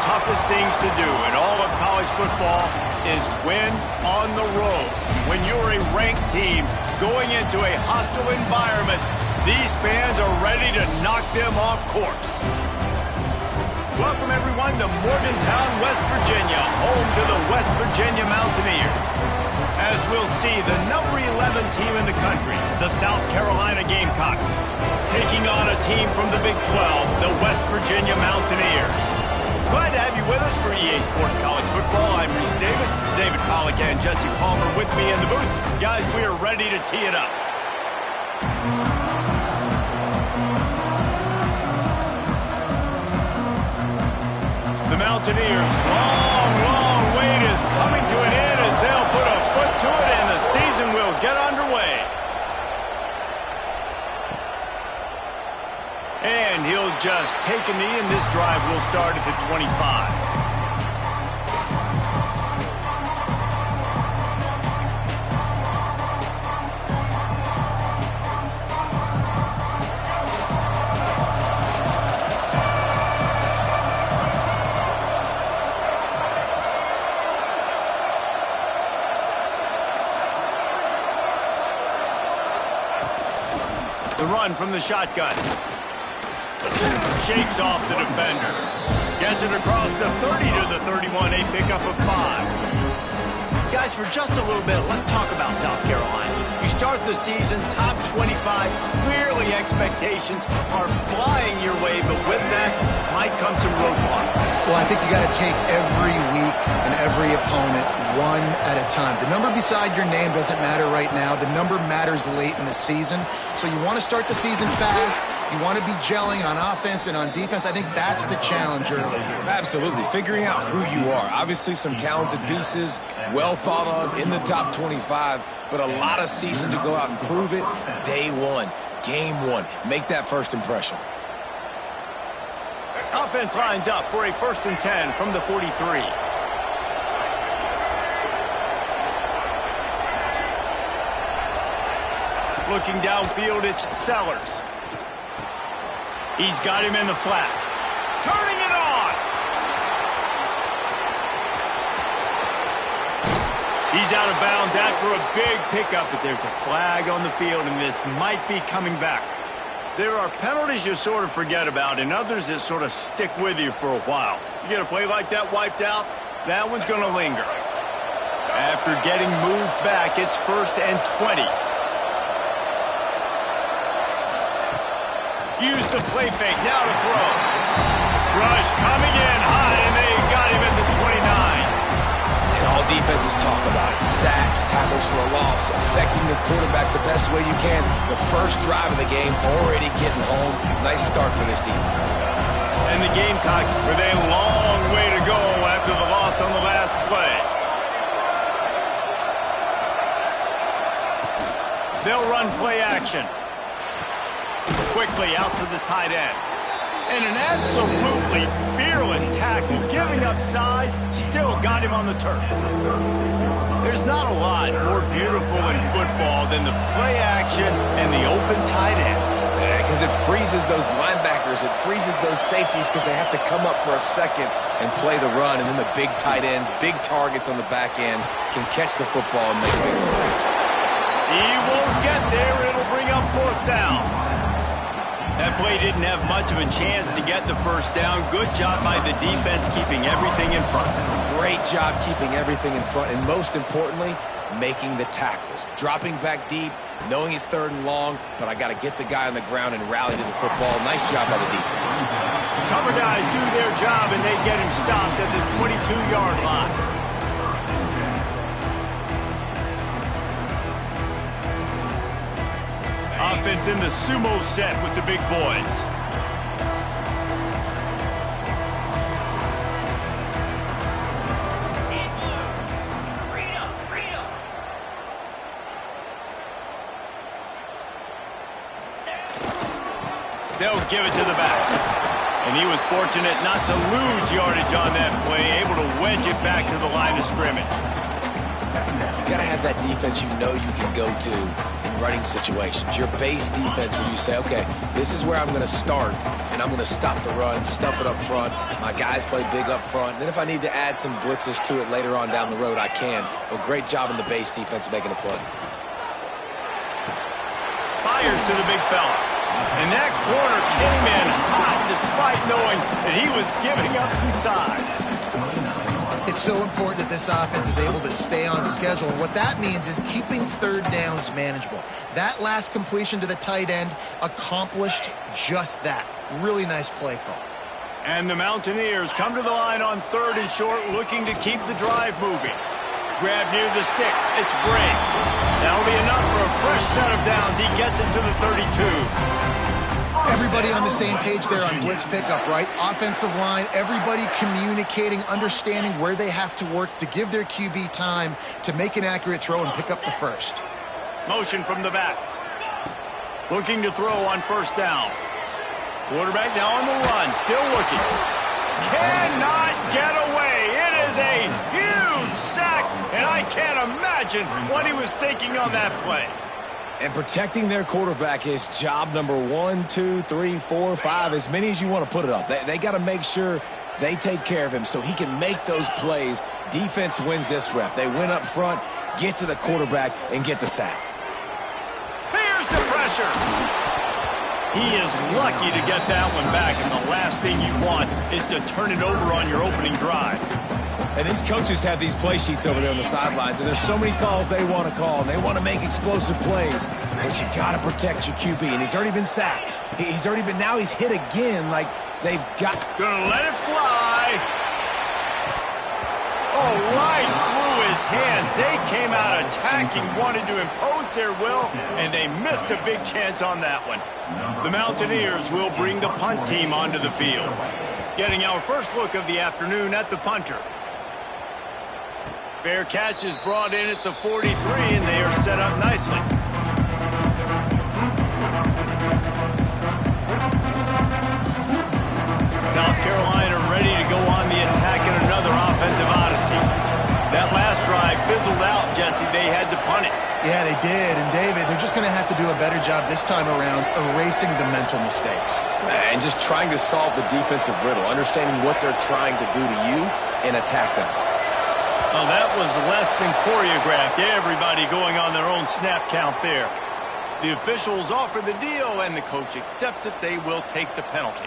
toughest things to do in all of college football is win on the road. When you're a ranked team going into a hostile environment, these fans are ready to knock them off course. Welcome, everyone, to Morgantown, West Virginia, home to the West Virginia Mountaineers. As we'll see, the number 11 team in the country, the South Carolina Gamecocks, taking on a team from the Big 12, the West Virginia Mountaineers. Glad to have you with us for EA Sports College Football. I'm Reese Davis, David Pollack and Jesse Palmer with me in the booth. Guys, we are ready to tee it up. The Mountaineers' long wait is coming to an end as they'll put a foot to it and the season will get underway. And he'll just take a knee, and this drive will start at the 25. The run from the shotgun. Shakes off the defender. Gets it across the 30 to the 31, a pickup of 5. Guys, for just a little bit, let's talk about South Carolina. You start the season top 25. Clearly expectations are flying your way, but with that might come some roadblocks. Well, I think you got to take every week and every opponent one at a time. The number beside your name doesn't matter right now. The number matters late in the season. So you want to start the season fast. You want to be gelling on offense and on defense. I think that's the challenge early. Absolutely. Figuring out who you are. Obviously some talented pieces, well thought of in the top 25, but a lot of season to go out and prove it. Day one, game one. Make that first impression. Offense lines up for a 1st and 10 from the 43. Looking downfield, it's Sellers. He's got him in the flat. Turning it on! He's out of bounds after a big pickup, but there's a flag on the field, and this might be coming back. There are penalties you sort of forget about and others that sort of stick with you for a while. You get a play like that wiped out, that one's going to linger. After getting moved back, it's 1st and 20. Use the play fake, now to throw. Rush coming in hot, and they got him at the 29. And all defenses talk about it. Sacks, tackles for a loss, affecting the quarterback the best way you can. The first drive of the game, already getting home. Nice start for this defense. And the Gamecocks with a long way to go after the loss on the last play. They'll run play action. Quickly out to the tight end. And an absolutely fearless tackle, giving up size, still got him on the turf. There's not a lot more beautiful in football than the play action and the open tight end. Because it freezes those linebackers, it freezes those safeties because they have to come up for a second and play the run, and then the big tight ends, big targets on the back end can catch the football and make big plays. He won't get there. It'll bring up 4th down. That play didn't have much of a chance to get the first down. Good job by the defense keeping everything in front. Great job keeping everything in front, and most importantly, making the tackles. Dropping back deep, knowing it's 3rd and long, but I got to get the guy on the ground and rally to the football. Nice job by the defense. Cover guys do their job, and they get him stopped at the 22-yard line. Offense in the sumo set with the big boys. They'll give it to the back. And he was fortunate not to lose yardage on that play, able to wedge it back to the line of scrimmage. You got to have that defense you know you can go to and running situations. Your base defense when you say, okay, this is where I'm going to start, and I'm going to stop the run, stuff it up front. My guys play big up front. And then if I need to add some blitzes to it later on down the road, I can. But great job in the base defense making a play. Fires to the big fella. And that corner came in hot despite knowing that he was giving up some size. It's so important that this offense is able to stay on schedule. And what that means is keeping third downs manageable. That last completion to the tight end accomplished just that. Really nice play call. And the Mountaineers come to the line on 3rd and short, looking to keep the drive moving. Grab near the sticks. It's Bray. That'll be enough for a fresh set of downs. He gets it to the 32. Everybody on the same page there on blitz pickup, right? Offensive line, everybody communicating, understanding where they have to work to give their QB time to make an accurate throw and pick up the first. Motion from the back. Looking to throw on 1st down. Quarterback now on the run, still looking. Cannot get away. It is a huge sack, and I can't imagine what he was thinking on that play. And protecting their quarterback is job number 1, 2, 3, 4, 5, as many as you want to put it up. They got to make sure they take care of him so he can make those plays. Defense wins this rep. They win up front, get to the quarterback, and get the sack. Here's the pressure. He is lucky to get that one back, and the last thing you want is to turn it over on your opening drive. And these coaches have these play sheets over there on the sidelines, and there's so many calls they want to call, and they want to make explosive plays. But you got to protect your QB, and he's already been sacked. Now he's hit again, like they've got. Gonna let it fly. Oh, right through his hands. They came out attacking, wanted to impose their will, and they missed a big chance on that one. The Mountaineers will bring the punt team onto the field. Getting our first look of the afternoon at the punter. Fair catch is brought in at the 43, and they are set up nicely. South Carolina ready to go on the attack in another offensive odyssey. That last drive fizzled out, Jesse. They had to punt it. Yeah, they did. And, David, they're just going to have to do a better job this time around erasing the mental mistakes. And just trying to solve the defensive riddle, understanding what they're trying to do to you and attack them. Oh, that was less than choreographed. Everybody going on their own snap count there. The officials offer the deal, and the coach accepts it. They will take the penalty.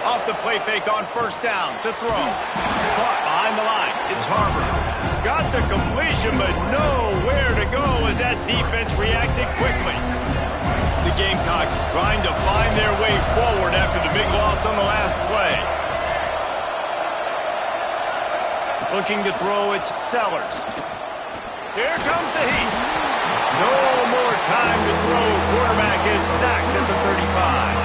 Off the play fake on 1st down to throw. Caught behind the line. It's Harbor. Got the completion, but nowhere to go as that defense reacted quickly. The Gamecocks trying to find their way forward after the big loss on the last play. Looking to throw, it's Sellers. Here comes the heat. No more time to throw. Quarterback is sacked at the 35.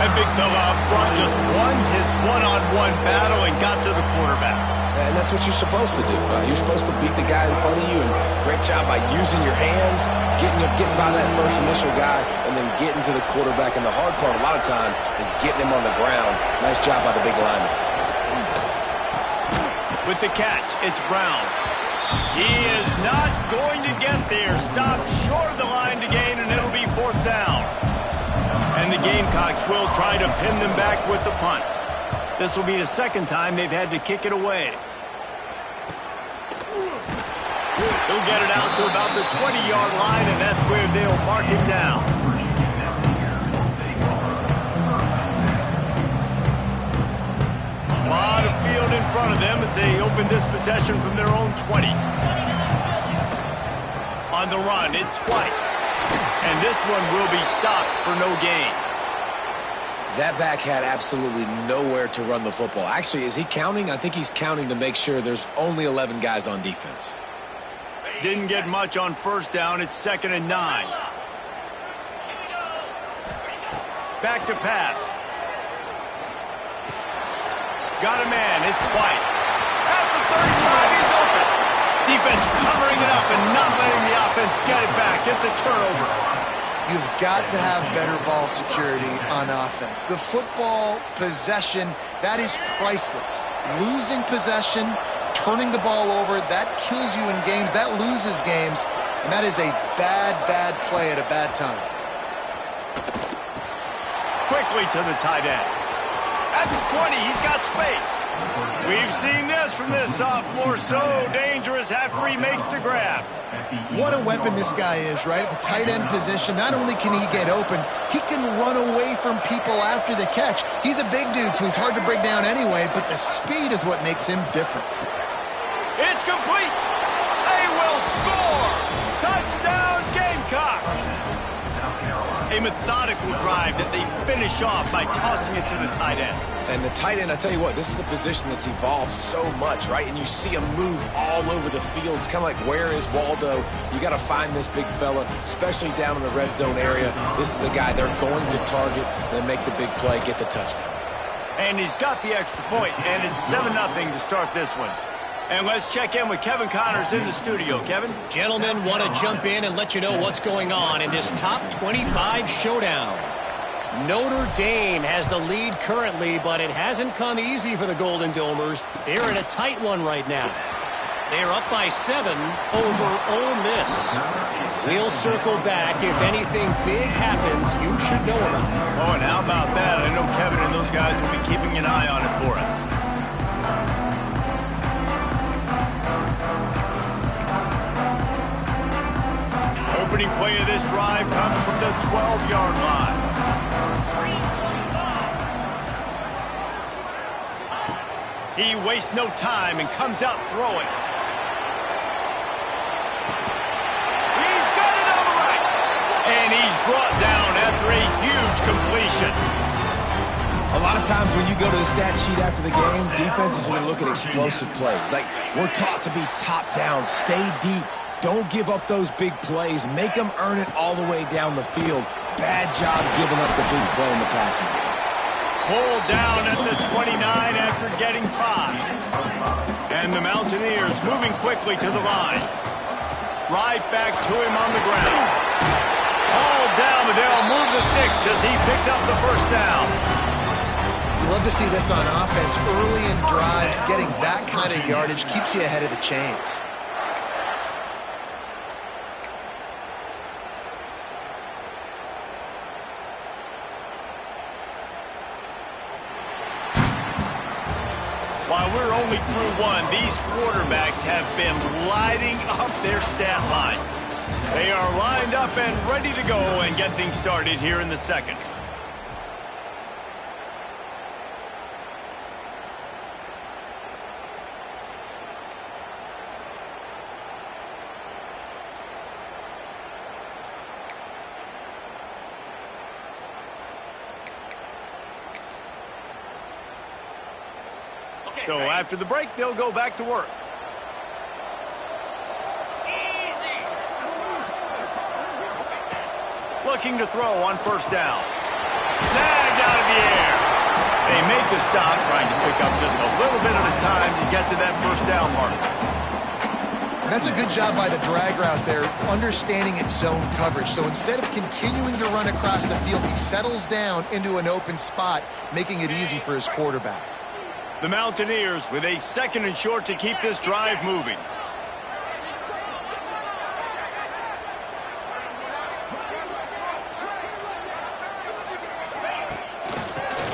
That big fella up front just won his one-on-one battle and got to the quarterback. And that's what you're supposed to do. You're supposed to beat the guy in front of you, and great job by using your hands, getting by that first initial guy, and then getting to the quarterback. And the hard part a lot of time is getting him on the ground. Nice job by the big lineman. With the catch, it's Brown. He is not going to get there. Stopped short of the line to gain, and it'll be 4th down. And the Gamecocks will try to pin them back with the punt. This will be the 2nd time they've had to kick it away. He'll get it out to about the 20-yard line, and that's where they'll mark him down. A lot of field in front of them as they open this possession from their own 20. On the run, it's White. And this one will be stopped for no gain. That back had absolutely nowhere to run the football. Actually, is he counting? I think he's counting to make sure there's only 11 guys on defense. Didn't get much on 1st down. It's 2nd and 9. Back to pass. Got a man. It's White. At the 35, he's open. defense covering it up and not letting the offense get it back. It's a turnover. You've got to have better ball security on offense. The football possession, that is priceless. Losing possession, turning the ball over, that kills you in games. That loses games. And that is a bad, bad play at a bad time. Quickly to the tight end. At the 20, he's got space. We've seen this from this sophomore. So dangerous after he makes the grab. What a weapon this guy is, right? At the tight end position, not only can he get open, he can run away from people after the catch. He's a big dude, so he's hard to break down anyway, but the speed is what makes him different. It's complete. They will score. Touchdown, Gamecocks. A methodical drive that they finish off by tossing it to the tight end. And the tight end, I tell you what, this is a position that's evolved so much, right? And you see him move all over the field. It's kind of like, where is Waldo? You got to find this big fella, especially down in the red zone area. This is the guy they're going to target, then make the big play, get the touchdown. And he's got the extra point, and it's 7-0 to start this one. And let's check in with Kevin Connors in the studio. Kevin? Gentlemen, want to jump in and let you know what's going on in this top 25 showdown. Notre Dame has the lead currently, but it hasn't come easy for the Golden Domers. They're in a tight one right now. They're up by 7 over Ole Miss. We'll circle back. If anything big happens, you should know about it. Oh, and how about that? I know Kevin and those guys will be keeping an eye on it for us. Opening play of this drive comes from the 12-yard line. He wastes no time and comes out throwing. He's got it on the right. And he's brought down after a huge completion. A lot of times when you go to the stat sheet after the game, defenses are going to look at explosive plays. Like, we're taught to be top down, stay deep. Don't give up those big plays. Make them earn it all the way down the field. Bad job giving up the big play in the passing game. Pulled down at the 29 after getting 5. And the Mountaineers moving quickly to the line. Right back to him on the ground. Hauled down, but they'll move the sticks as he picks up the first down. Love to see this on offense. Early in drives, getting that kind of yardage keeps you ahead of the chains. While we're only through one, these quarterbacks have been lighting up their stat lines. They are lined up and ready to go and get things started here in the second. So after the break, they'll go back to work. Easy. Looking to throw on first down. Snagged out of the air. They make the stop, trying to pick up just a little bit at a time to get to that first down mark. And that's a good job by the drag route there, understanding its zone coverage. So instead of continuing to run across the field, he settles down into an open spot, making it easy for his quarterback. The Mountaineers with a 2nd and short to keep this drive moving.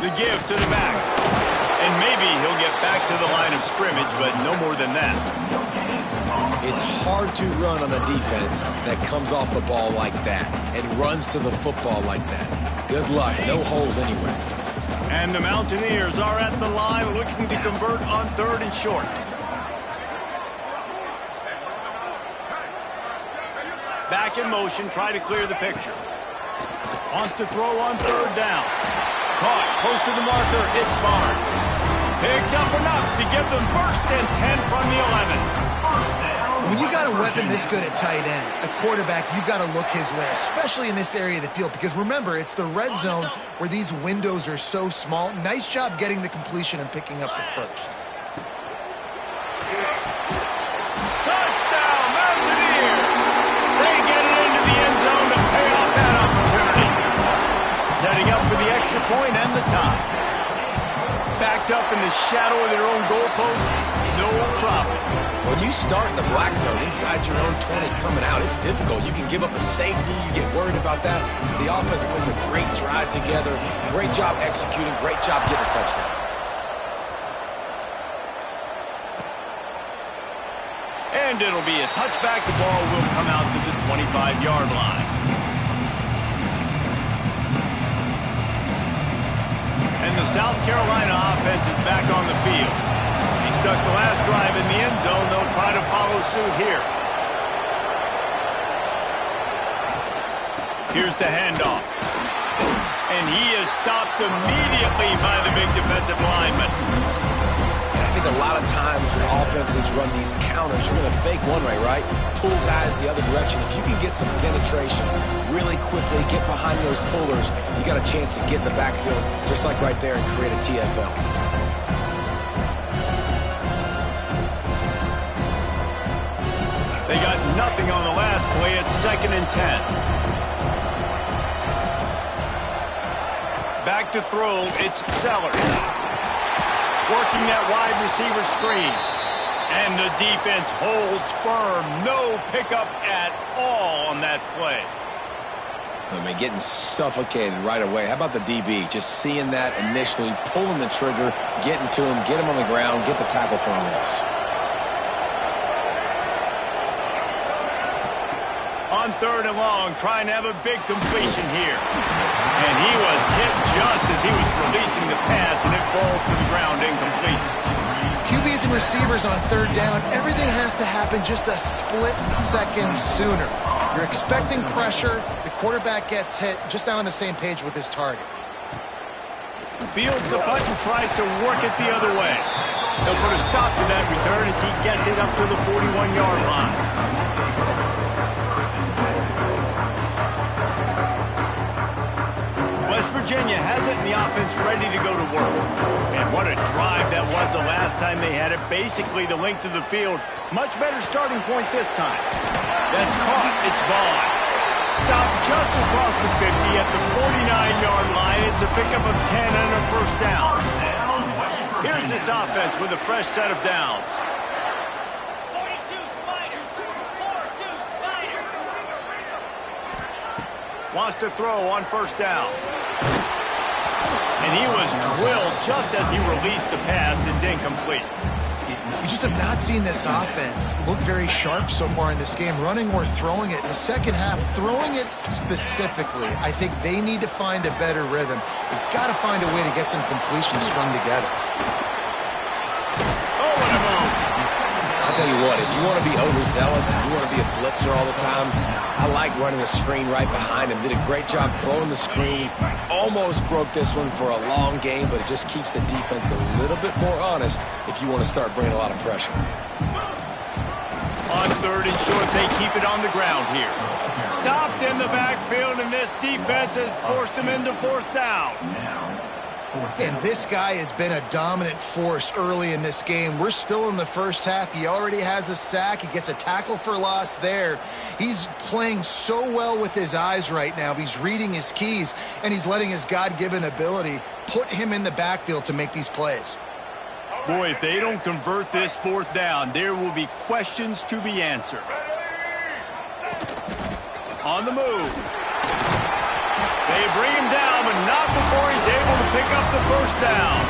The give to the back. And maybe he'll get back to the line of scrimmage, but no more than that. It's hard to run on a defense that comes off the ball like that and runs to the football like that. Good luck. No holes anywhere. And the Mountaineers are at the line looking to convert on 3rd and short. Back in motion, try to clear the picture. Wants to throw on 3rd down. Caught close to the marker, it's Barnes. Picks up enough to give them 1st and 10 from the 11. When you got a weapon this good at tight end, a quarterback, you've got to look his way, especially in this area of the field. Because remember, it's the red zone where these windows are so small. Nice job getting the completion and picking up the 1st. Touchdown! point and the tie. Backed up in the shadow of their own goalpost, no problem. When you start in the black zone inside your own 20 coming out, it's difficult. You can give up a safety. You get worried about that. The offense puts a great drive together. Great job executing. Great job getting a touchdown. And it'll be a touchback. The ball will come out to the 25-yard line. And the South Carolina offense is back on the field. He stuck the last drive in the end zone. They'll try to follow suit here. Here's the handoff. And he is stopped immediately by the big defensive lineman. And I think a lot of times when offenses run these counters, you're going to fake one way, right? Pull guys the other direction. If you can get some penetration really quickly, get behind those pullers, you got a chance to get in the backfield just like right there and create a TFL. They got nothing on the last play. It's 2nd and 10. Back to throw, it's Sellers. Working that wide receiver screen. And the defense holds firm. No pickup at all on that play. I mean, getting suffocated right away. How about the DB? Just seeing that initially, pulling the trigger, getting to him, get him on the ground, get the tackle for a loss. On 3rd and long, trying to have a big completion here. And he was hit just as he was releasing the pass, and it falls to the ground incomplete. QBs and receivers on 3rd down, everything has to happen just a split second sooner. You're expecting pressure, the quarterback gets hit, just now on the same page with his target. Fields the punt and tries to work it the other way. He'll put a stop to that return as he gets it up to the 41-yard line. West Virginia has it, and the offense ready to go to work. And what a drive that was the last time they had it. Basically the length of the field. Much better starting point this time. That's caught. It's Vaughn. Stopped just across the 50 at the 49-yard line. It's a pickup of 10 and a 1st down. Here's this offense with a fresh set of downs. Wants to throw on 1st down. And he was drilled just as he released the pass. It's incomplete. We just have not seen this offense look very sharp so far in this game, running or throwing it. In the second half, throwing it specifically, I think they need to find a better rhythm. They've got to find a way to get some completions strung together. Oh, what a move. I'll tell you what, if you want to be overzealous and you want to be a blitzer all the time, I like running the screen right behind him. Did a great job throwing the screen. Almost broke this one for a long game, but it just keeps the defense a little bit more honest if you want to start bringing a lot of pressure. On 3rd and short, they keep it on the ground here. Stopped in the backfield, and this defense has forced him into 4th down. And this guy has been a dominant force early in this game. We're still in the first half. He already has a sack. He gets a tackle for loss there. He's playing so well with his eyes right now. He's reading his keys, and he's letting his God-given ability put him in the backfield to make these plays. Boy, if they don't convert this 4th down, there will be questions to be answered. On the move. They bring him down, but not before he's able to pick up the 1st down.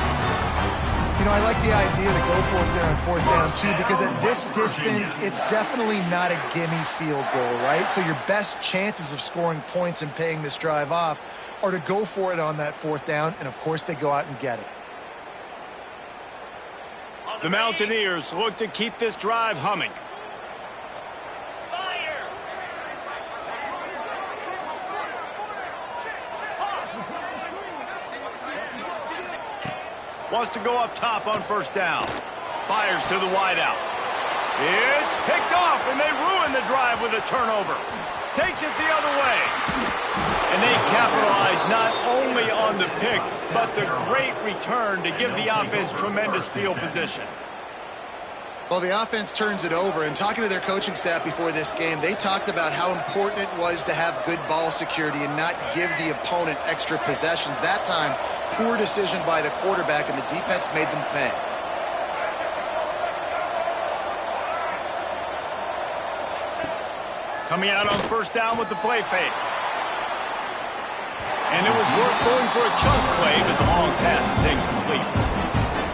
You know, I like the idea to go for it there on 4th down, too, because at this distance, it's definitely not a gimme field goal, right? So your best chances of scoring points and paying this drive off are to go for it on that 4th down, and, of course, they go out and get it. The Mountaineers look to keep this drive humming. Wants to go up top on 1st down. Fires to the wideout. It's picked off, and they ruin the drive with a turnover. Takes it the other way. And they capitalize not only on the pick, but the great return to give the offense tremendous field position. Well, the offense turns it over, and talking to their coaching staff before this game, they talked about how important it was to have good ball security and not give the opponent extra possessions. That time, poor decision by the quarterback, and the defense made them pay. Coming out on first down with the play fake. And it was worth going for a chunk play, but the long pass is incomplete.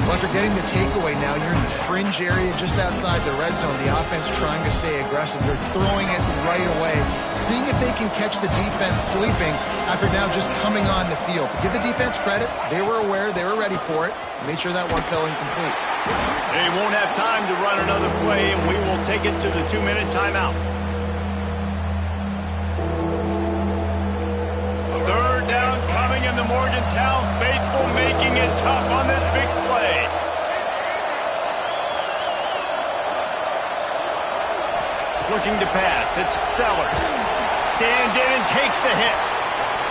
Well, after getting the takeaway now, you're in the fringe area just outside the red zone. The offense trying to stay aggressive. They're throwing it right away, seeing if they can catch the defense sleeping after now just coming on the field. But give the defense credit. They were aware. They were ready for it. Made sure that one fell incomplete. They won't have time to run another play, and we will take it to the 2-minute timeout. Third down coming, in the Morgantown faithful making it tough on this big play. Looking to pass. It's Sellers. Stands in and takes the hit.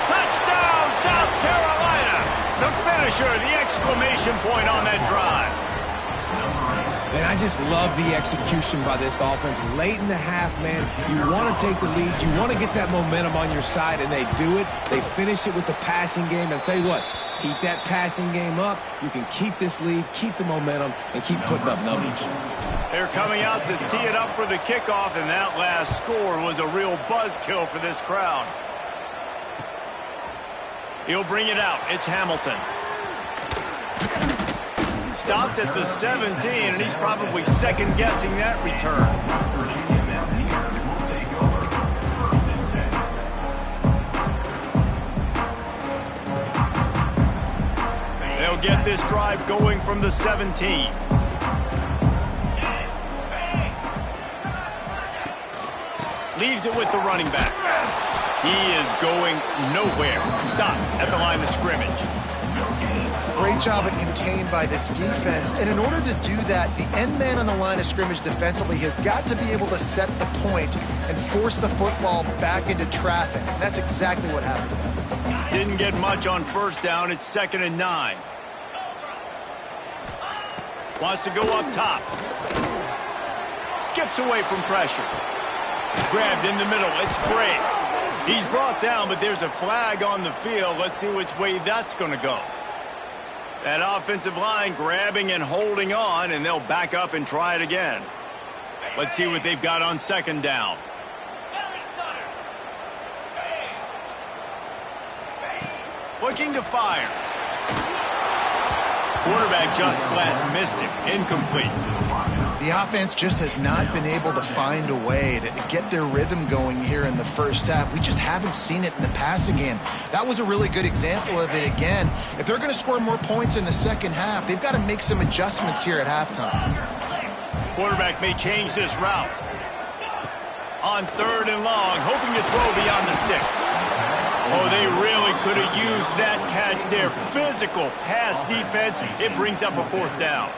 Touchdown, South Carolina. The finisher, the exclamation point on that drive. Man, I just love the execution by this offense. Late in the half, man, you want to take the lead. You want to get that momentum on your side, and they do it. They finish it with the passing game. And I'll tell you what, keep that passing game up. You can keep this lead, keep the momentum, and keep putting up numbers. They're coming out to tee it up for the kickoff, and that last score was a real buzzkill for this crowd. He'll bring it out. It's Hamilton. Stopped at the 17, and he's probably second-guessing that return. They'll get this drive going from the 17. Leaves it with the running back. He is going nowhere. Stop at the line of scrimmage. Great job at contained by this defense, and in order to do that, the end man on the line of scrimmage defensively has got to be able to set the point and force the football back into traffic. And that's exactly what happened. Didn't get much on first down. It's 2nd and 9. Wants to go up top. Skips away from pressure. Grabbed in the middle. It's Bray. He's brought down, but there's a flag on the field. Let's see which way that's going to go. That offensive line grabbing and holding on, and they'll back up and try it again. Let's see what they've got on 2nd down. Looking to fire. Quarterback just flat missed it. Incomplete. The offense just has not been able to find a way to get their rhythm going here in the first half. We just haven't seen it in the passing game. That was a really good example of it again. If they're going to score more points in the second half, they've got to make some adjustments here at halftime. Quarterback may change this route. On 3rd and long, hoping to throw beyond the sticks. Oh, they really could have used that catch there. Physical pass defense. It brings up a 4th down.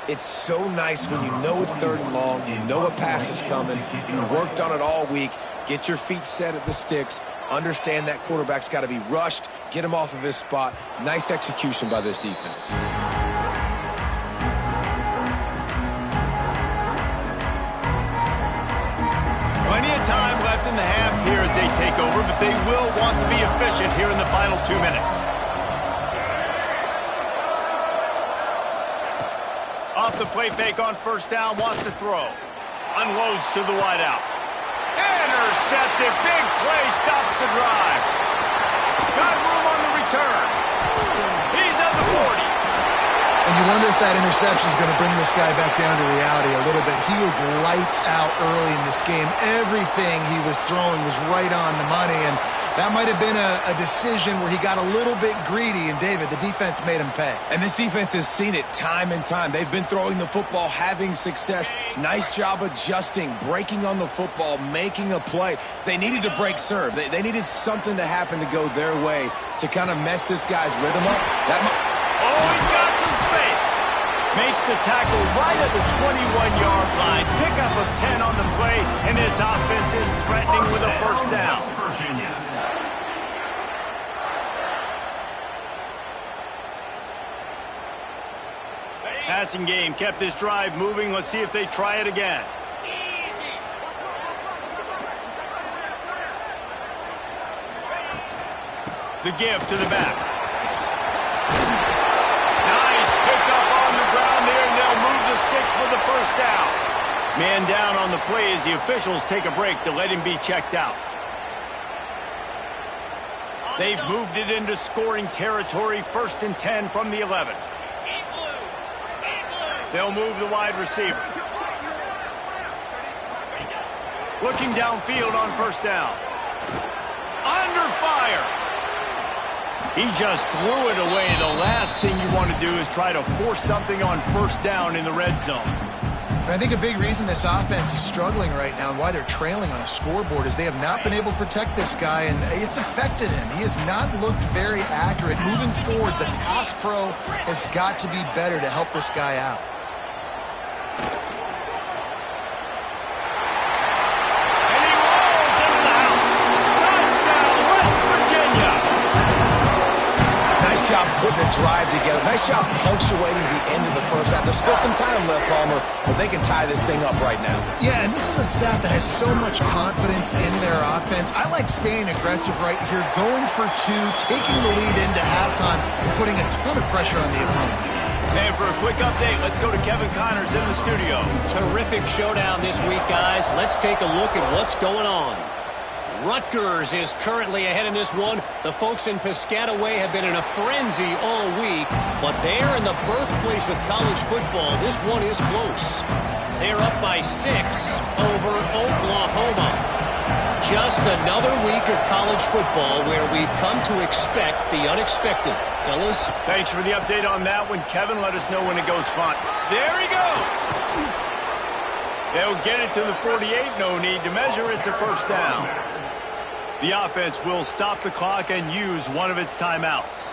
It's so nice when you know it's 3rd and long, you know a pass is coming, you worked on it all week, get your feet set at the sticks, understand that quarterback's got to be rushed, get him off of his spot. Nice execution by this defense. Plenty of time left in the half here as they take over, but they will want to be efficient here in the final 2 minutes. Off the play fake on first down, wants to throw. Unloads to the wideout. Intercepted, big play, stops the drive. Got room on the return. He's at the 40. And you wonder if that interception is going to bring this guy back down to reality a little bit. He was lights out early in this game. Everything he was throwing was right on the money, and that might have been a decision where he got a little bit greedy, and David, the defense made him pay. And this defense has seen it time and time. They've been throwing the football, having success. Nice job adjusting, breaking on the football, making a play. They needed to break serve. They needed something to happen to go their way to kind of mess this guy's rhythm up. Oh, he's got some space. Makes the tackle right at the 21-yard line. Pickup of 10 on the play, and this offense is threatening with a 1st down. passing game kept this drive moving. Let's see if they try it again. The give to the back. Nice pick up on the ground there, and they'll move the sticks for the first down. Man down on the play as the officials take a break to let him be checked out. They've moved it into scoring territory, 1st and 10 from the 11. They'll move the wide receiver. Looking downfield on 1st down. Under fire. He just threw it away. The last thing you want to do is try to force something on 1st down in the red zone. I think a big reason this offense is struggling right now and why they're trailing on a scoreboard is they have not been able to protect this guy, and it's affected him. He has not looked very accurate. Moving forward, the pass pro has got to be better to help this guy out. Job putting a drive together. Nice job punctuating the end of the first half. There's still some time left, Palmer, but they can tie this thing up right now. Yeah, and this is a staff that has so much confidence in their offense. I like staying aggressive right here, going for 2, taking the lead into halftime, and putting a ton of pressure on the opponent. And for a quick update, let's go to Kevin Connors in the studio. Terrific showdown this week, guys. Let's take a look at what's going on. Rutgers is currently ahead in this one. The folks in Piscataway have been in a frenzy all week, but they're in the birthplace of college football. This one is close. They're up by 6 over Oklahoma. Just another week of college football where we've come to expect the unexpected. Fellas? Thanks for the update on that one, Kevin. Let us know when it goes fun. There he goes! They'll get it to the 48. No need to measure. It's a 1st down. The offense will stop the clock and use one of its timeouts.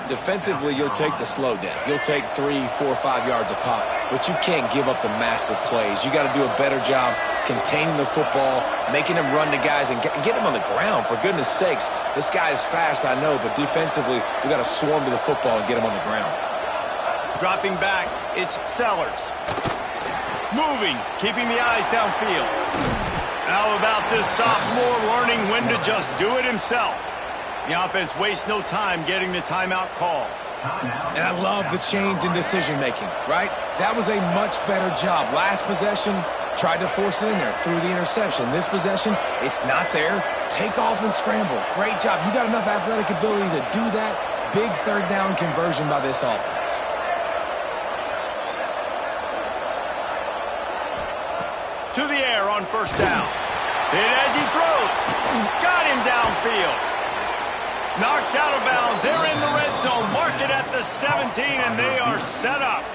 Defensively, you'll take the slow death. You'll take 3, 4, 5 yards a pop, but you can't give up the massive plays. You got to do a better job containing the football, making them run to guys, and get them on the ground. For goodness sakes, this guy is fast, I know, but defensively, we got to swarm to the football and get him on the ground. Dropping back, it's Sellers. Moving, keeping the eyes downfield. How about this sophomore learning when to just do it himself? The offense wastes no time getting the timeout call. And I love the change in decision-making, right? That was a much better job. Last possession, tried to force it in there, threw the interception. This possession, it's not there. Take off and scramble. Great job. You got enough athletic ability to do that. Big 3rd down conversion by this offense. To the air on 1st down. Hit as he throws. Got him downfield. Knocked out of bounds. They're in the red zone. Mark it at the 17, and they are set up.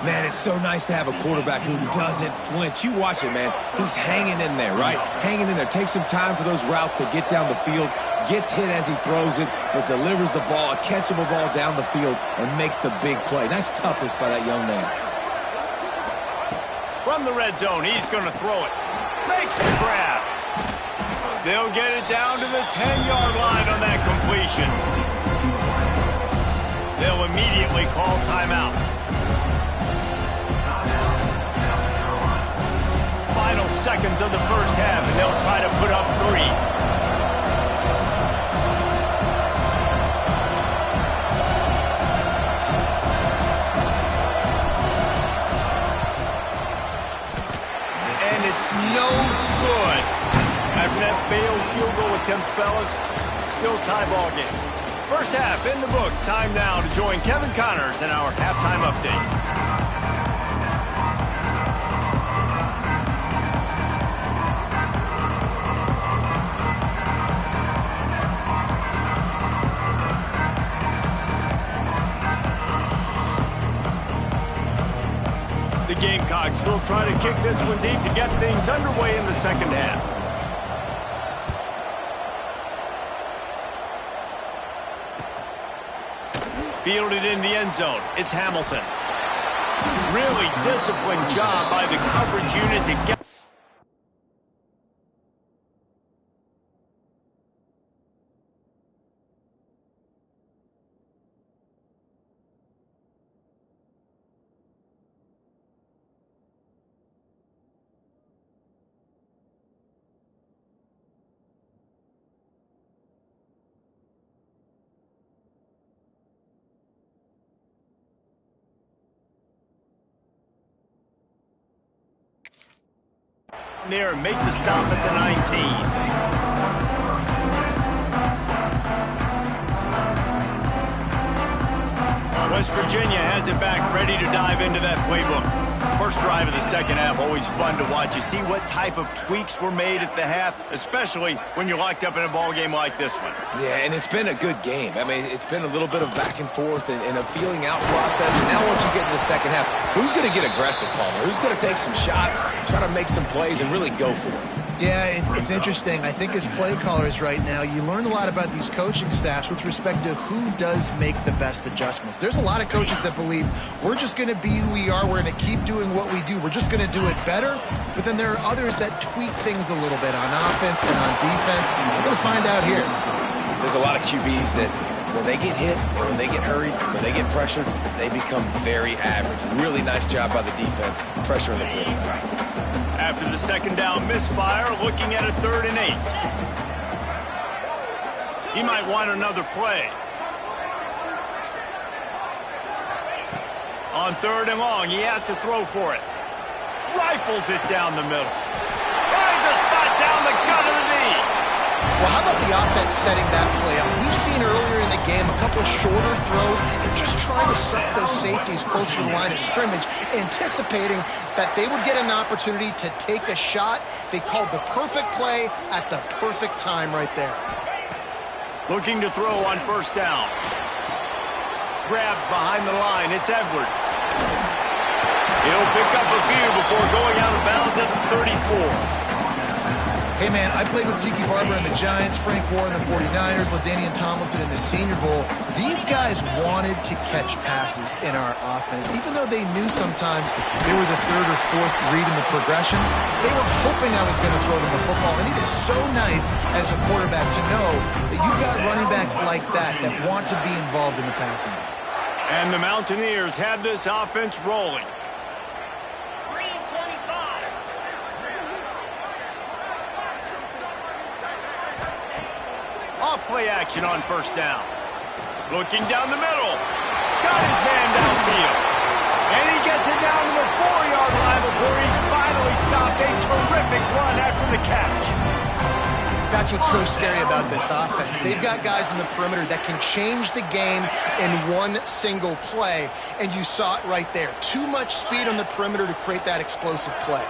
Man, it's so nice to have a quarterback who doesn't flinch. You watch it, man. He's hanging in there, right? Hanging in there. Takes some time for those routes to get down the field. Gets hit as he throws it, but delivers the ball, a catchable ball down the field, and makes the big play. Nice toughness by that young man. From the red zone, he's going to throw it. Makes the grab. They'll get it down to the 10-yard line on that completion. They'll immediately call timeout. Final seconds of the first half, and they'll try to put up 3. No good. After that failed field goal attempt, fellas, still tie ball game. First half in the books. Time now to join Kevin Connors in our halftime update. The Gamecocks will try to kick this one deep to get things underway in the second half. Fielded in the end zone. It's Hamilton. Really disciplined job by the coverage unit to get... in there and make the stop at the 19. West Virginia has it back, ready to dive into that playbook. First drive of the second half, always fun to watch. You see what type of tweaks were made at the half, especially when you're locked up in a ball game like this one. Yeah, and it's been a good game. I mean, it's been a little bit of back and forth and a feeling out process. And now once you get in the second half, who's going to get aggressive, Palmer? Who's going to take some shots, try to make some plays, and really go for it? Yeah, it's interesting. I think as play callers right now, you learn a lot about these coaching staffs with respect to who does make the best adjustments. There's a lot of coaches that believe we're just going to be who we are. We're going to keep doing what we do. We're just going to do it better. But then there are others that tweak things a little bit on offense and on defense. We're going to find out here. There's a lot of QBs that when they get hit, when they get hurried, when they get pressured, they become very average. Really nice job by the defense, pressuring the quarterback. After the second down misfire, looking at a 3rd and 8. He might want another play. On 3rd and long, he has to throw for it. Rifles it down the middle. Finds a spot down the gut of the knee. Well, how about the offense setting that play up? We've seen earlier in the game a couple of shorter throws and just trying to suck those safeties closer to the line of scrimmage, anticipating that they would get an opportunity to take a shot. They called the perfect play at the perfect time right there. Looking to throw on 1st down. Grabbed behind the line. It's Edwards. He'll pick up a few before going out of bounds at the 34. Hey, man, I played with Tiki Barber and the Giants, Frank Gore and the 49ers, LaDainian Tomlinson in the Senior Bowl. These guys wanted to catch passes in our offense. Even though they knew sometimes they were the 3rd or 4th read in the progression, they were hoping I was going to throw them a football. And it is so nice as a quarterback to know that you've got running backs like that that want to be involved in the passing game. And the Mountaineers have this offense rolling. Off-play action on 1st down. Looking down the middle. Got his man downfield. And he gets it down to the 4-yard line before he's finally stopped. A terrific run after the catch. That's what's so scary about this offense. They've got guys in the perimeter that can change the game in one single play. And you saw it right there. Too much speed on the perimeter to create that explosive play.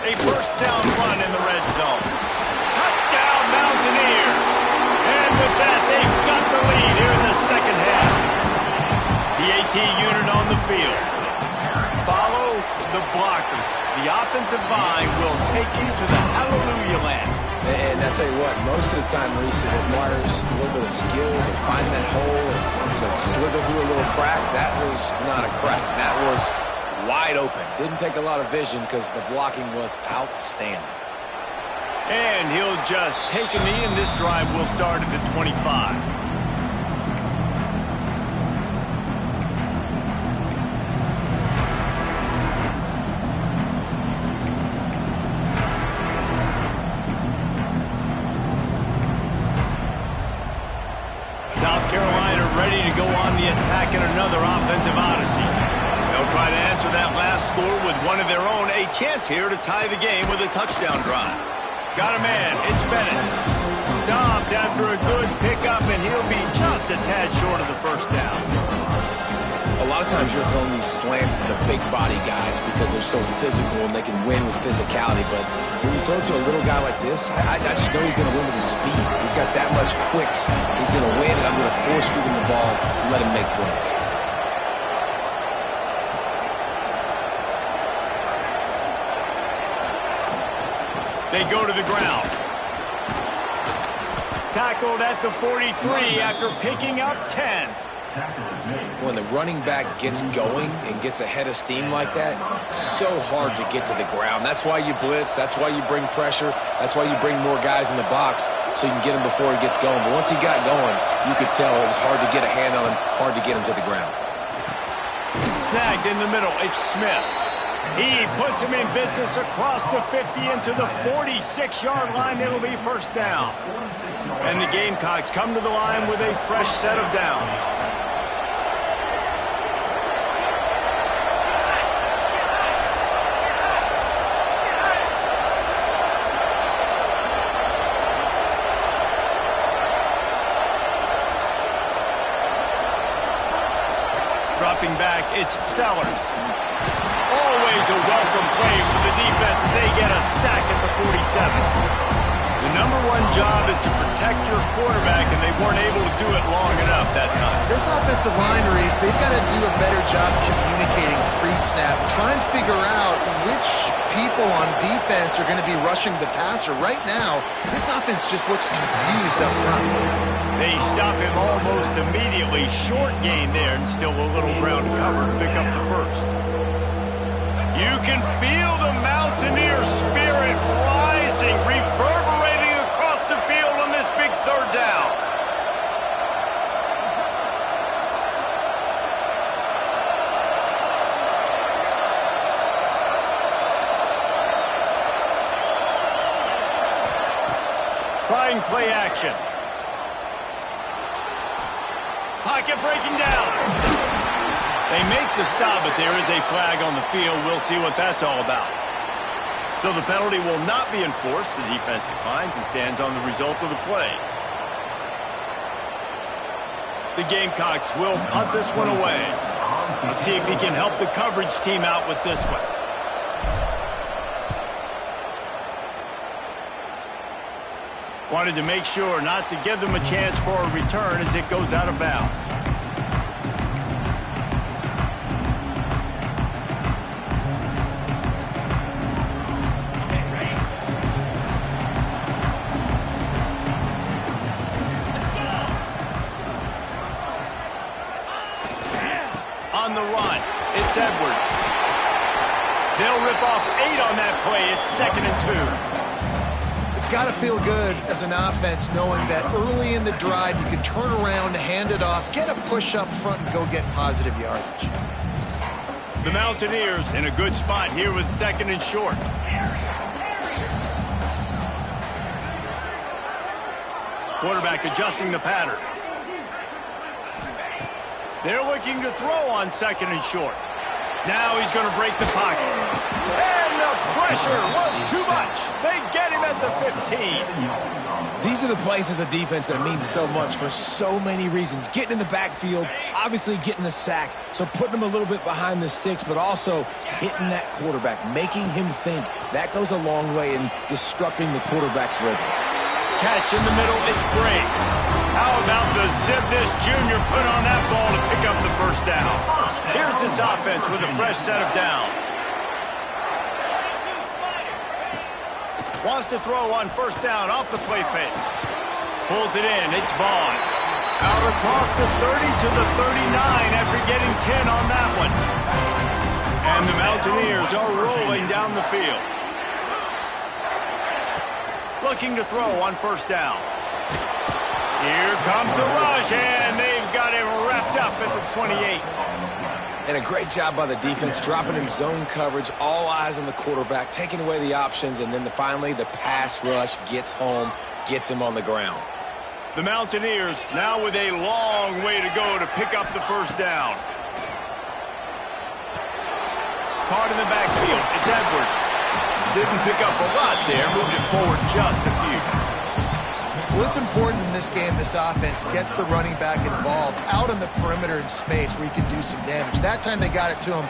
A 1st down run in the red zone. Mountaineers. And with that, they've got the lead here in the second half. The AT unit on the field. Follow the blockers. The offensive line will take you to the hallelujah land. And I tell you what, most of the time, Reese, it requires a little bit of skill to find that hole and slither through a little crack. That was not a crack. That was wide open. Didn't take a lot of vision because the blocking was outstanding. And he'll just take a knee, and this drive will start at the 25. South Carolina ready to go on the attack in another offensive odyssey. They'll try to answer that last score with one of their own. A chance here to tie the game with a touchdown drive. Got a man, it's Bennett. Stopped after a good pickup, and he'll be just a tad short of the 1st down. A lot of times you're throwing these slants to the big body guys because they're so physical and they can win with physicality. But when you throw to a little guy like this, I just know he's going to win with his speed. He's got that much quicks. He's going to win, and I'm going to force feed him the ball and let him make plays. They go to the ground. Tackled at the 43 after picking up 10. When the running back gets going and gets ahead of steam like that, so hard to get to the ground. That's why you blitz. That's why you bring pressure. That's why you bring more guys in the box so you can get him before he gets going. But once he got going, you could tell it was hard to get a hand on him, hard to get him to the ground. Snagged in the middle. It's Smith. He puts him in business across the 50 into the 46-yard line. It'll be 1st down. And the Gamecocks come to the line with a fresh set of downs. dropping back, it's Sellers. Always a welcome play for the defense as they get a sack at the 47. The number one job is to protect your quarterback, and they weren't able to do it long enough that time. This offensive line, Reese, they've got to do a better job communicating pre-snap. Try and figure out which people on defense are going to be rushing the passer. Right now, this offense just looks confused up front. They stop him almost immediately. Short gain there, and still a little ground to cover to pick up the first. You can feel the Mountaineer spirit rising, reverberating across the field on this big third down. Trying play action. Pocket breaking down. They make the stop, but there is a flag on the field. We'll see what that's all about. So the penalty will not be enforced. The defense declines and stands on the result of the play. The Gamecocks will punt this one away. Let's see if he can help the coverage team out with this one. Wanted to make sure not to give them a chance for a return as it goes out of bounds. On the run, it's Edwards. They'll rip off 8 on that play. It's 2nd and 2. It's got to feel good as an offense knowing that early in the drive you can turn around, hand it off, get a push up front, and go get positive yardage. The Mountaineers in a good spot here with 2nd and short. Quarterback adjusting the pattern. They're looking to throw on 2nd and short. Now he's going to break the pocket. And the pressure was too much. They get him at the 15. These are the plays as a defense that mean so much for so many reasons. Getting in the backfield, obviously getting the sack, so putting him a little bit behind the sticks, but also hitting that quarterback, making him think. That goes a long way in disrupting the quarterback's rhythm. Catch in the middle, it's Brake. How about the zip this junior put on that ball to pick up the first down? Here's this offense with a fresh set of downs. Wants to throw on 1st down off the play fake. Pulls it in, it's Vaughn. Out across the 30 to the 39 after getting 10 on that one. And the Mountaineers are rolling down the field. Looking to throw on 1st down. Here comes the rush, and they've got him wrapped up at the 28. And a great job by the defense, dropping in zone coverage, all eyes on the quarterback, taking away the options, and then finally the pass rush gets home, gets him on the ground. The Mountaineers now with a long way to go to pick up the 1st down. Caught in the backfield, it's Edwards. Didn't pick up a lot there, moved it forward just a few. Well, it's important in this game this offense gets the running back involved out on the perimeter in space where he can do some damage. That time they got it to him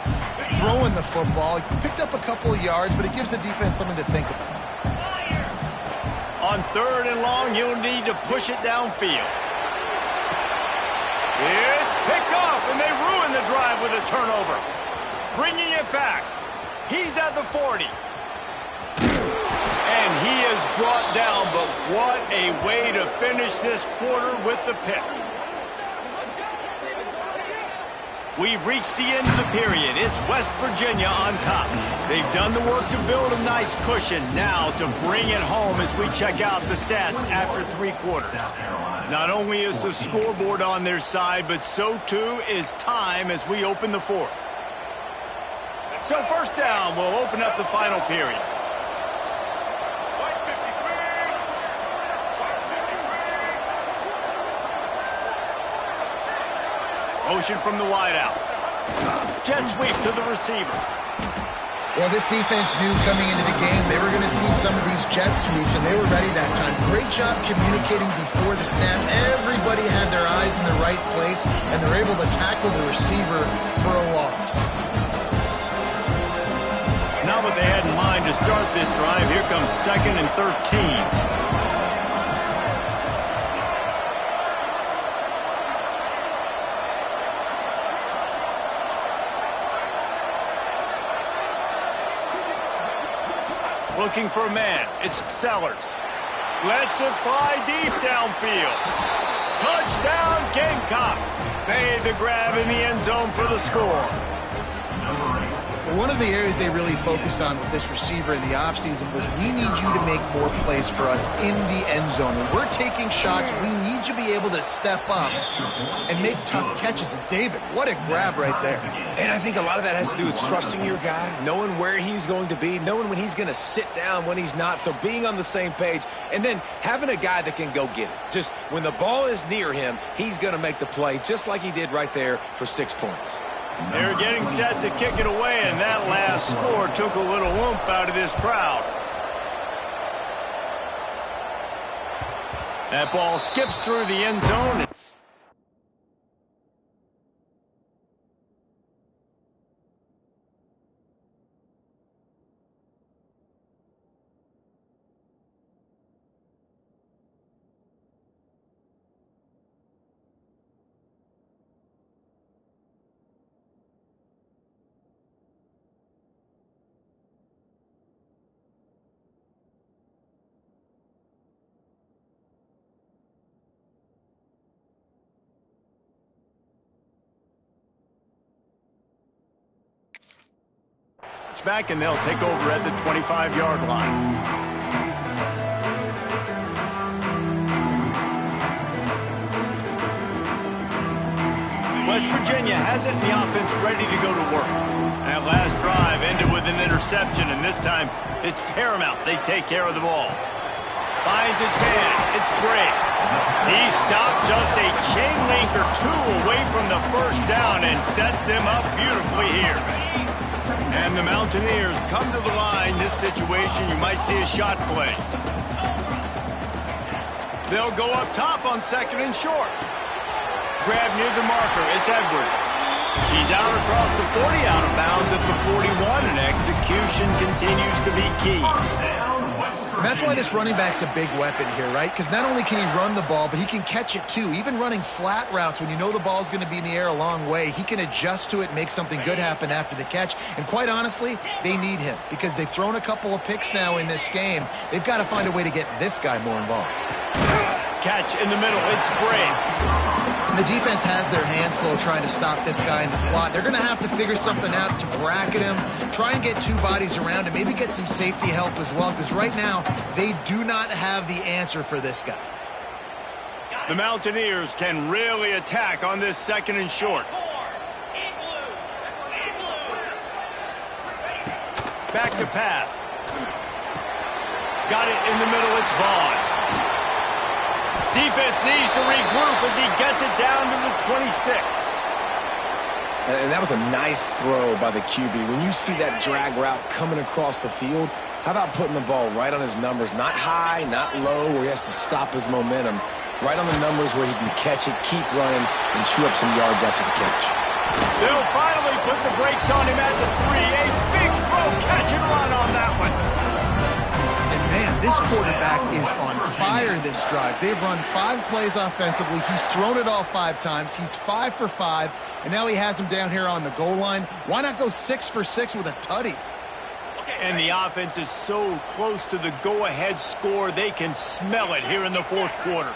throwing the football. He picked up a couple of yards, but it gives the defense something to think about. On 3rd and long, he'll need to push it downfield. It's picked off, and they ruin the drive with a turnover. Bringing it back. He's at the 40. And he is brought down, but what a way to finish this quarter with the pick. We've reached the end of the period. It's West Virginia on top. They've done the work to build a nice cushion. Now to bring it home as we check out the stats after 3 quarters. Not only is the scoreboard on their side, but so too is time as we open the 4th. So 1st down will open up the final period. Motion from the wideout. Jet sweep to the receiver. Well, this defense knew coming into the game they were going to see some of these jet sweeps, and they were ready that time. Great job communicating before the snap. Everybody had their eyes in the right place, and they're able to tackle the receiver for a loss. Not what they had in mind to start this drive. Here comes 2nd and 13. Looking for a man. It's Sellers. Lets it fly deep downfield. Touchdown, Gamecocks. Made the grab in the end zone for the score. One of the areas they really focused on with this receiver in the offseason was we need you to make more plays for us in the end zone. When we're taking shots, we need you to be able to step up and make tough catches. And David, what a grab right there. And I think a lot of that has to do with trusting your guy, knowing where he's going to be, knowing when he's going to sit down, when he's not. So being on the same page, and then having a guy that can go get it. Just when the ball is near him, he's going to make the play just like he did right there for 6 points. They're getting set to kick it away, and that last score took a little oomph out of this crowd. That ball skips through the end zone. Back, and they'll take over at the 25-yard line. West Virginia has it, and the offense ready to go to work. That last drive ended with an interception, and this time it's paramount they take care of the ball. Finds his man. It's great. He stopped just a chain link or two away from the first down and sets them up beautifully here. And the Mountaineers come to the line. This situation, you might see a shot play. They'll go up top on 2nd and short. Grab near the marker. It's Edwards. He's out across the 40, out of bounds at the 41, and execution continues to be key. And that's why this running back's a big weapon here, right? Because not only can he run the ball, but he can catch it too. Even running flat routes when you know the ball's going to be in the air a long way, he can adjust to it, make something good happen after the catch. And quite honestly, they need him because they've thrown a couple of picks now in this game. They've got to find a way to get this guy more involved. Catch in the middle. It's Bray. The defense has their hands full trying to stop this guy in the slot. They're going to have to figure something out to bracket him, try and get two bodies around him, maybe get some safety help as well, because right now they do not have the answer for this guy. The Mountaineers can really attack on this 2nd and short. Back to pass. Got it in the middle. It's Vaughn. Defense needs to regroup as he gets it down to the 26. And that was a nice throw by the QB. When you see that drag route coming across the field, how about putting the ball right on his numbers? Not high, not low, where he has to stop his momentum. Right on the numbers where he can catch it, keep running, and chew up some yards after the catch. They'll finally put the brakes on him at the 3. A big throw, catch and run on that one. Man, this quarterback is on fire this drive. They've run 5 plays offensively. He's thrown it all 5 times. He's 5 for 5, and now he has him down here on the goal line. Why not go 6 for 6 with a tutty? And the offense is so close to the go-ahead score, they can smell it here in the 4th quarter.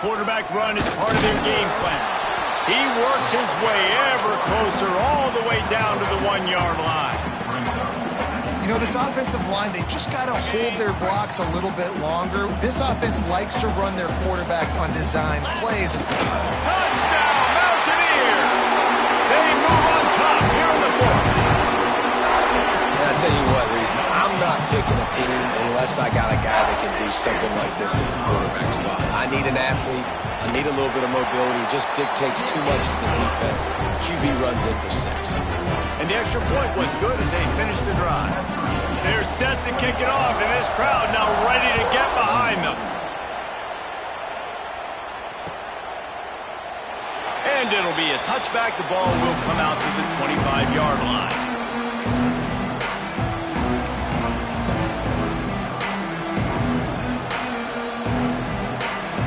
Quarterback run is part of their game plan. He works his way ever closer all the way down to the 1-yard line. You know, this offensive line, they just got to hold their blocks a little bit longer. This offense likes to run their quarterback on design plays. Touchdown, Mountaineers! They move on top here in the 4th. That's tell you what, Reese, I'm not picking a team unless I got a guy that can do something like this in the quarterback spot. I need an athlete. I need a little bit of mobility. It just dictates too much to the defense. QB runs in for 6. And the extra point was good as they finished the drive. They're set to kick it off, and this crowd now ready to get behind them. And it'll be a touchback. The ball will come out to the 25-yard line.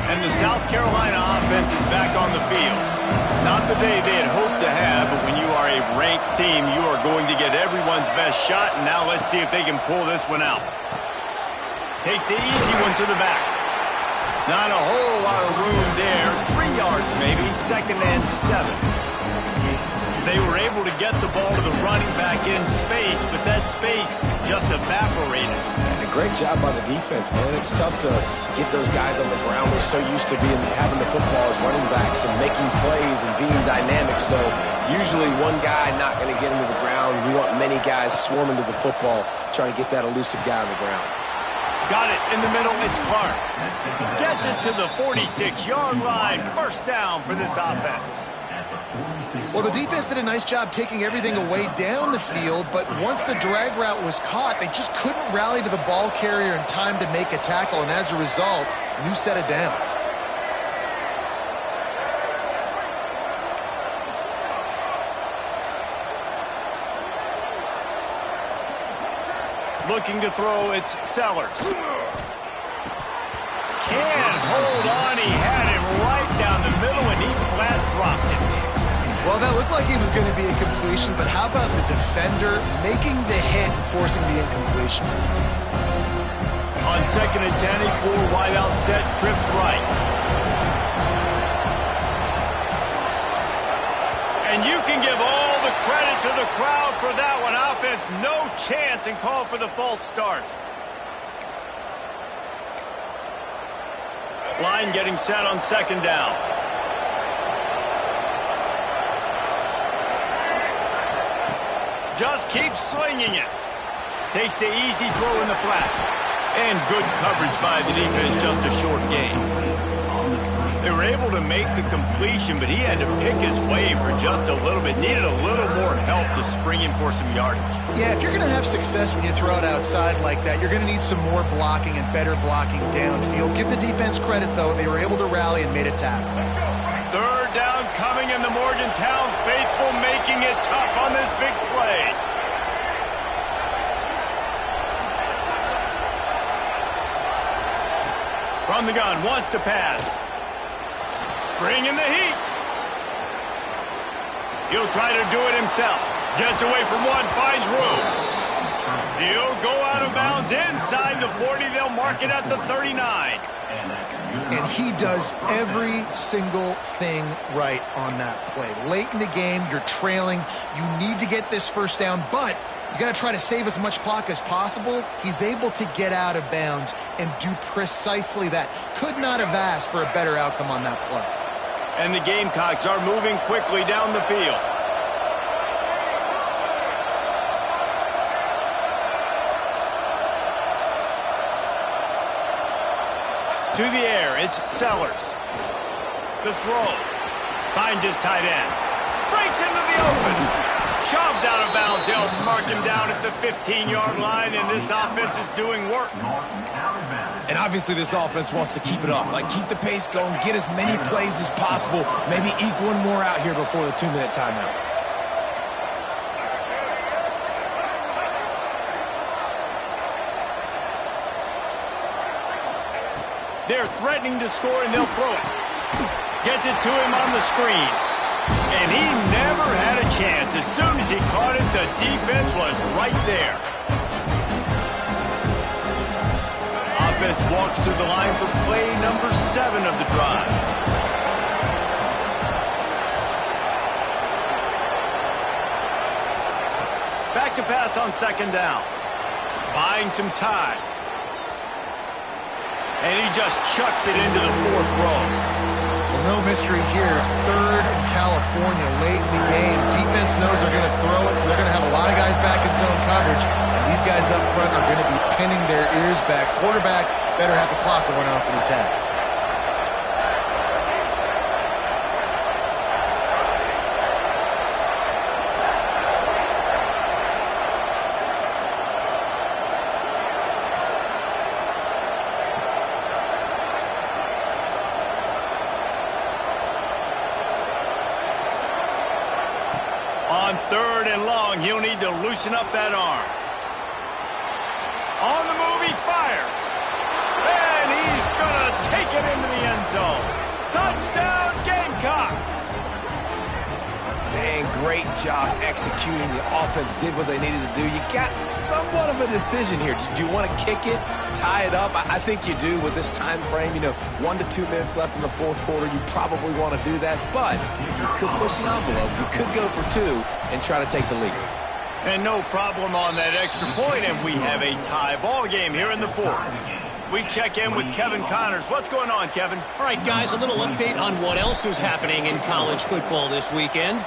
And the South Carolina offense is back on the field. Not the day they had hoped to have, but when you are a ranked team, you are going to get everyone's best shot. And now let's see if they can pull this one out. Takes the easy one to the back. Not a whole lot of room there. 3 yards maybe, 2nd and 7. They were able to get the ball to the running back in space, but that space just evaporated. And a great job by the defense, man. It's tough to get those guys on the ground. We're so used to having the football as running backs and making plays and being dynamic. So usually one guy not going to get into the ground. You want many guys swarming to the football, trying to get that elusive guy on the ground. Got it in the middle. It's Clark. Gets it to the 46-yard line. First down for this offense. Well, the defense did a nice job taking everything away down the field, but once the drag route was caught, they just couldn't rally to the ball carrier in time to make a tackle, and as a result, new set of downs. Looking to throw, it's Sellers. Can't hold on. He had him right down the middle, and he flat dropped it. Well, that looked like he was going to be a completion, but how about the defender making the hit and forcing the incompletion? On 2nd and 10, a 4 wide out set, trips right. And you can give all the credit to the crowd for that one. Offense, no chance, and call for the false start. Line getting set on 2nd down. Just keeps slinging it. Takes the easy throw in the flat. And good coverage by the defense, just a short gain. They were able to make the completion, but he had to pick his way for just a little bit. Needed a little more help to spring him for some yardage. Yeah, if you're going to have success when you throw it outside like that, you're going to need some more blocking and better blocking downfield. Give the defense credit, though. They were able to rally and made a tackle. 3rd down coming, in the Morgantown faithful making it tough on this big play. From the gun, wants to pass. Bringing the heat. He'll try to do it himself. Gets away from one, finds room. He'll go out of bounds inside the 40. They'll mark it at the 39. And he does every single thing right on that play. Late in the game, you're trailing. You need to get this first down, but you got to try to save as much clock as possible. He's able to get out of bounds and do precisely that. Could not have asked for a better outcome on that play. And the Gamecocks are moving quickly down the field. To the air, it's Sellers. The throw. Finds his tight end. Breaks into the open. Shoved out of bounds. They'll mark him down at the 15-yard line, and this offense is doing work. And obviously this offense wants to keep it up. Like, keep the pace going, get as many plays as possible, maybe eke one more out here before the 2-minute timeout. They're threatening to score, and they'll throw it. Gets it to him on the screen. And he never had a chance. As soon as he caught it, the defense was right there. Offense walks through the line for play number 7 of the drive. Back to pass on 2nd down. Buying some time. And he just chucks it into the 4th row. Well, no mystery here. Third in California late in the game. Defense knows they're going to throw it, so they're going to have a lot of guys back in zone coverage. And these guys up front are going to be pinning their ears back. Quarterback better have the clock run off in his head. On third and long, he'll need to loosen up that arm. On the move, he fires. And he's going to take it into the end zone. Touchdown, Gamecocks! Man, great job executing. The offense did what they needed to do. You got somewhat of a decision here. Do you want to kick it, tie it up? I think you do with this time frame. 1 to 2 minutes left in the fourth quarter. You probably want to do that, but you could push the envelope. You could go for 2 and try to take the lead. And no problem on that extra point, and we have a tie ball game here in the fourth. We check in with Kevin Connors. What's going on, Kevin? All right, guys, a little update on what else is happening in college football this weekend.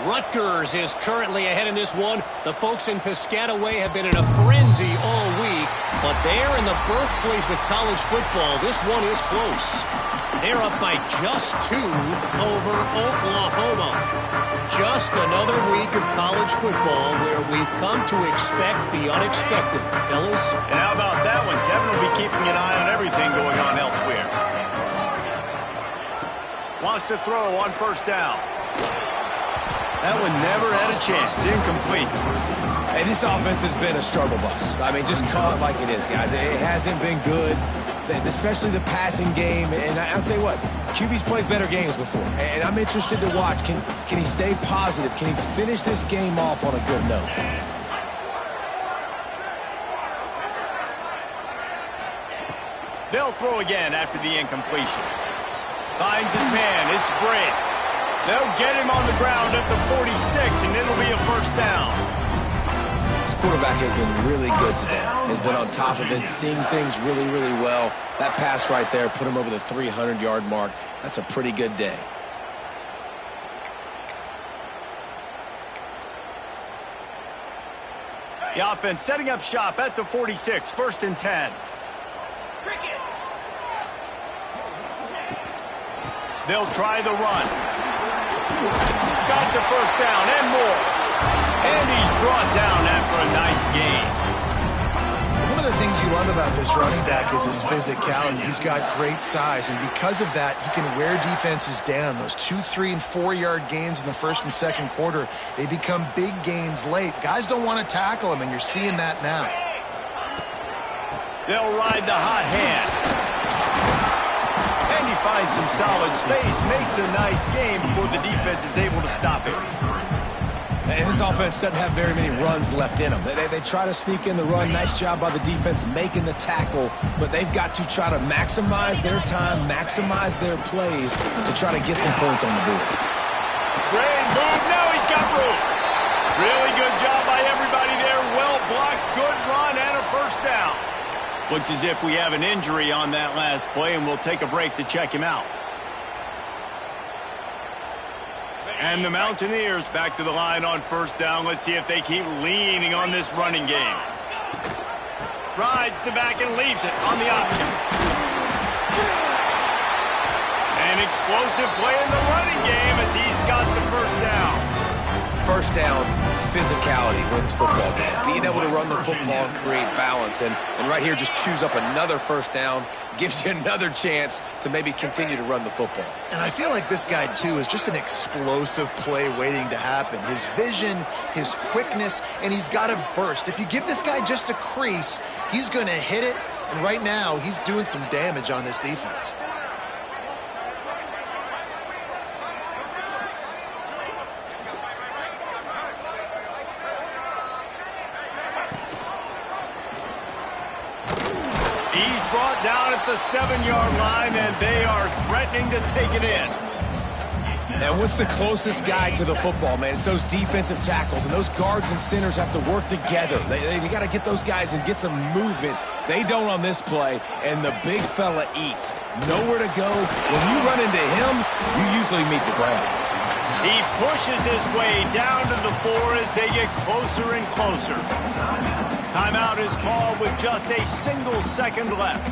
Rutgers is currently ahead in this one. The folks in Piscataway have been in a frenzy all week, but there in the birthplace of college football, this one is close. They're up by just 2 over Oklahoma. Just another week of college football where we've come to expect the unexpected, fellas. And how about that one? Kevin will be keeping an eye on everything going on elsewhere. Wants to throw on first down. That one never had a chance. Incomplete. Hey, this offense has been a struggle bus. I mean, just call it like it is, guys. It hasn't been good, especially the passing game. And I'll tell you what, QB's played better games before. And I'm interested to watch. Can he stay positive? Can he finish this game off on a good note? They'll throw again after the incompletion. Finds his man. It's Bray. They'll get him on the ground at the 46, and it'll be a first down. This quarterback has been really good today. Has been on top of it, seeing things really, really well. That pass right there put him over the 300-yard mark. That's a pretty good day. The offense setting up shop at the 46, first and 10. They'll try the run. Got the first down and more. And he's brought down after a nice gain. One of the things you love about this running back is his physicality. He's got great size, and because of that, he can wear defenses down. Those 2, 3, and 4-yard gains in the first and second quarter, they become big gains late. Guys don't want to tackle him, and you're seeing that now. They'll ride the hot hand. And he finds some solid space, makes a nice game before the defense is able to stop him. And this offense doesn't have very many runs left in them. They try to sneak in the run. Nice job by the defense making the tackle, but they've got to try to maximize their time, maximize their plays to try to get some points on the board. Great move. Now he's got room. Really good job by everybody there. Well blocked, good run, and a first down. Looks as if we have an injury on that last play, and we'll take a break to check him out. And the Mountaineers back to the line on first down. Let's see if they keep leaning on this running game. Rides the back and leaves it on the option. An explosive play in the running game as he's got the first down. First down, physicality wins football games. Being able to run the football and create balance. And right here, just choose up another first down, gives you another chance to maybe continue to run the football. And I feel like this guy, too, is just an explosive play waiting to happen. His vision, his quickness, and he's got a burst. If you give this guy just a crease, he's going to hit it. And right now, he's doing some damage on this defense. He's brought down at the 7-yard line, and they are threatening to take it in. And what's the closest guy to the football, man? It's those defensive tackles, and those guards and centers have to work together. They got to get those guys and get some movement. They don't on this play, and the big fella eats. Nowhere to go. When you run into him, you usually meet the ground. He pushes his way down to the floor as they get closer and closer. Timeout is called with just a single second left.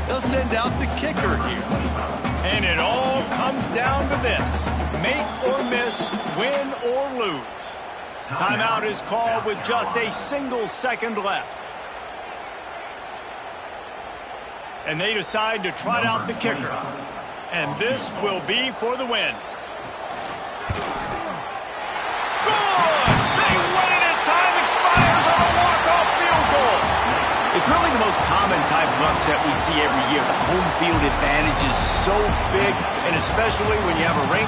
They'll send out the kicker here. And it all comes down to this. Make or miss, win or lose. Timeout is called with just a single second left. And they decide to trot out the kicker. And this will be for the win. Good! They win it as time expires on a walk-off field goal. It's really the most common type of upset we see every year. The home field advantage is so big, and especially when you have a ranked